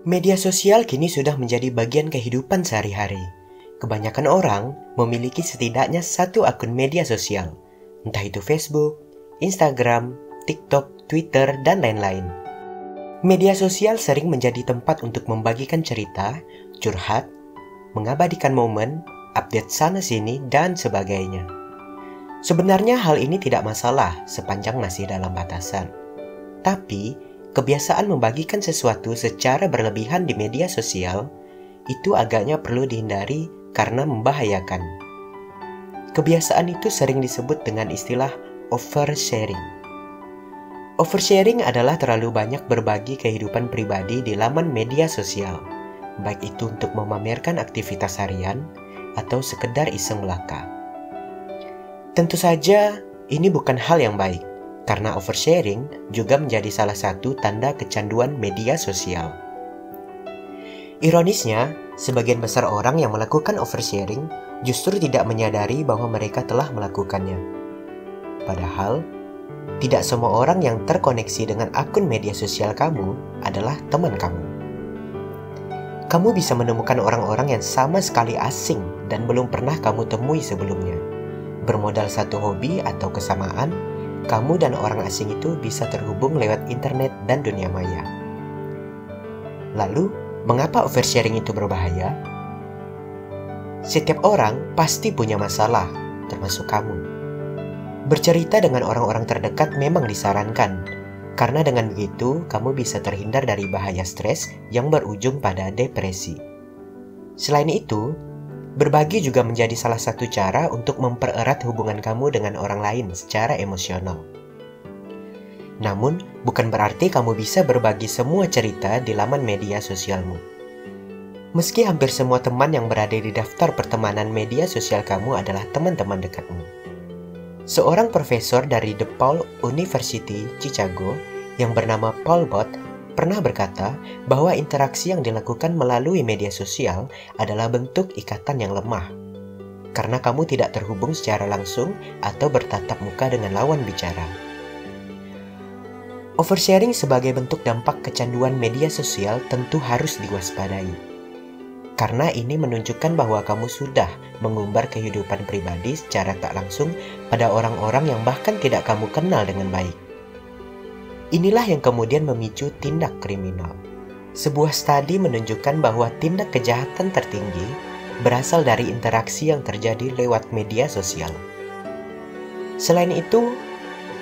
Media sosial kini sudah menjadi bagian kehidupan sehari-hari. Kebanyakan orang memiliki setidaknya satu akun media sosial, entah itu Facebook, Instagram, TikTok, Twitter, dan lain-lain. Media sosial sering menjadi tempat untuk membagikan cerita, curhat, mengabadikan momen, update sana-sini, dan sebagainya. Sebenarnya hal ini tidak masalah sepanjang masih dalam batasan. Tapi, kebiasaan membagikan sesuatu secara berlebihan di media sosial itu agaknya perlu dihindari karena membahayakan. Kebiasaan itu sering disebut dengan istilah oversharing. Oversharing adalah terlalu banyak berbagi kehidupan pribadi di laman media sosial, baik itu untuk memamerkan aktivitas harian atau sekedar iseng belaka. Tentu saja, ini bukan hal yang baik, karena oversharing juga menjadi salah satu tanda kecanduan media sosial. Ironisnya, sebagian besar orang yang melakukan oversharing justru tidak menyadari bahwa mereka telah melakukannya. Padahal, tidak semua orang yang terkoneksi dengan akun media sosial kamu adalah teman kamu. Kamu bisa menemukan orang-orang yang sama sekali asing dan belum pernah kamu temui sebelumnya. Bermodal satu hobi atau kesamaan, kamu dan orang asing itu bisa terhubung lewat internet dan dunia maya. Lalu, mengapa oversharing itu berbahaya? Setiap orang pasti punya masalah, termasuk kamu. Bercerita dengan orang-orang terdekat memang disarankan, karena dengan begitu kamu bisa terhindar dari bahaya stres yang berujung pada depresi. Selain itu, berbagi juga menjadi salah satu cara untuk mempererat hubungan kamu dengan orang lain secara emosional. Namun, bukan berarti kamu bisa berbagi semua cerita di laman media sosialmu. Meski hampir semua teman yang berada di daftar pertemanan media sosial kamu adalah teman-teman dekatmu. Seorang profesor dari DePaul University, Chicago, yang bernama Paul Bot, pernah berkata bahwa interaksi yang dilakukan melalui media sosial adalah bentuk ikatan yang lemah, karena kamu tidak terhubung secara langsung atau bertatap muka dengan lawan bicara. Oversharing sebagai bentuk dampak kecanduan media sosial tentu harus diwaspadai, karena ini menunjukkan bahwa kamu sudah mengumbar kehidupan pribadi secara tak langsung pada orang-orang yang bahkan tidak kamu kenal dengan baik. Inilah yang kemudian memicu tindak kriminal. Sebuah studi menunjukkan bahwa tindak kejahatan tertinggi berasal dari interaksi yang terjadi lewat media sosial. Selain itu,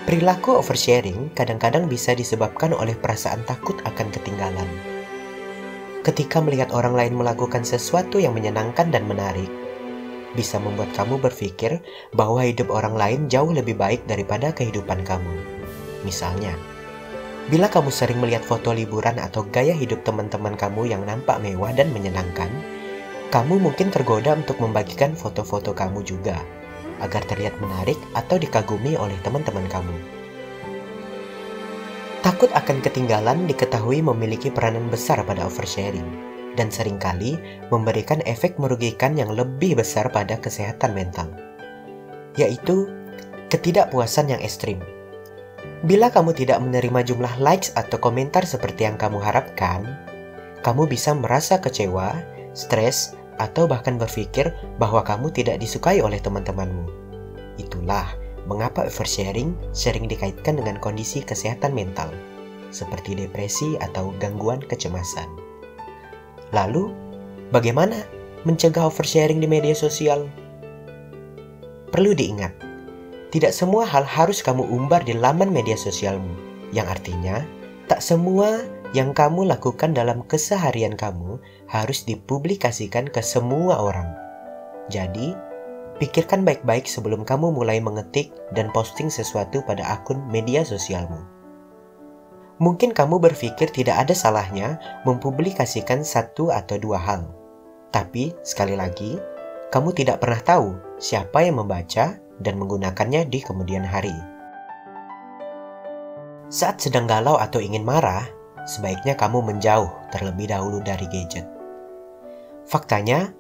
perilaku oversharing kadang-kadang bisa disebabkan oleh perasaan takut akan ketinggalan. Ketika melihat orang lain melakukan sesuatu yang menyenangkan dan menarik, bisa membuat kamu berpikir bahwa hidup orang lain jauh lebih baik daripada kehidupan kamu. Misalnya, bila kamu sering melihat foto liburan atau gaya hidup teman-teman kamu yang nampak mewah dan menyenangkan, kamu mungkin tergoda untuk membagikan foto-foto kamu juga, agar terlihat menarik atau dikagumi oleh teman-teman kamu. Takut akan ketinggalan diketahui memiliki peranan besar pada oversharing, dan seringkali memberikan efek merugikan yang lebih besar pada kesehatan mental, yaitu ketidakpuasan yang ekstrim. Bila kamu tidak menerima jumlah likes atau komentar seperti yang kamu harapkan, kamu bisa merasa kecewa, stres, atau bahkan berpikir bahwa kamu tidak disukai oleh teman-temanmu. Itulah mengapa oversharing sering dikaitkan dengan kondisi kesehatan mental, seperti depresi atau gangguan kecemasan. Lalu, bagaimana mencegah oversharing di media sosial? Perlu diingat, tidak semua hal harus kamu umbar di laman media sosialmu, yang artinya tak semua yang kamu lakukan dalam keseharian kamu harus dipublikasikan ke semua orang. Jadi, pikirkan baik-baik sebelum kamu mulai mengetik dan posting sesuatu pada akun media sosialmu. Mungkin kamu berpikir tidak ada salahnya mempublikasikan satu atau dua hal. Tapi, sekali lagi, kamu tidak pernah tahu siapa yang membaca dan menggunakannya di kemudian hari. Saat sedang galau atau ingin marah, sebaiknya kamu menjauh terlebih dahulu dari gadget. Faktanya,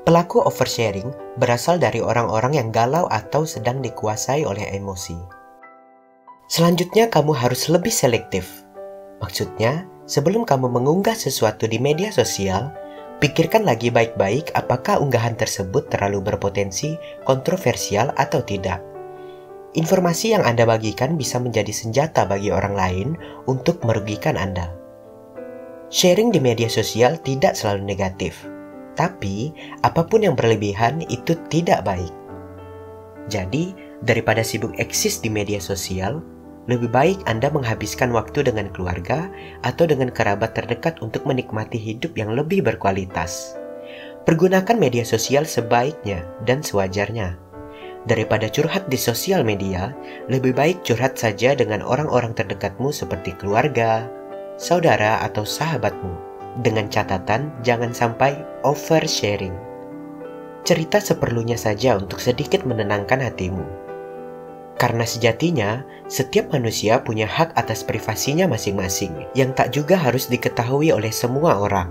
pelaku oversharing berasal dari orang-orang yang galau atau sedang dikuasai oleh emosi. Selanjutnya, kamu harus lebih selektif. Maksudnya, Sebelum kamu mengunggah sesuatu di media sosial, pikirkan lagi baik-baik apakah unggahan tersebut terlalu berpotensi kontroversial atau tidak. Informasi yang Anda bagikan bisa menjadi senjata bagi orang lain untuk merugikan Anda. Sharing di media sosial tidak selalu negatif, tapi apapun yang berlebihan itu tidak baik. Jadi, daripada sibuk eksis di media sosial, lebih baik Anda menghabiskan waktu dengan keluarga atau dengan kerabat terdekat untuk menikmati hidup yang lebih berkualitas. Pergunakan media sosial sebaiknya dan sewajarnya. Daripada curhat di sosial media, lebih baik curhat saja dengan orang-orang terdekatmu seperti keluarga, saudara, atau sahabatmu. Dengan catatan, jangan sampai oversharing. Cerita seperlunya saja untuk sedikit menenangkan hatimu. Karena sejatinya, setiap manusia punya hak atas privasinya masing-masing, yang tak juga harus diketahui oleh semua orang.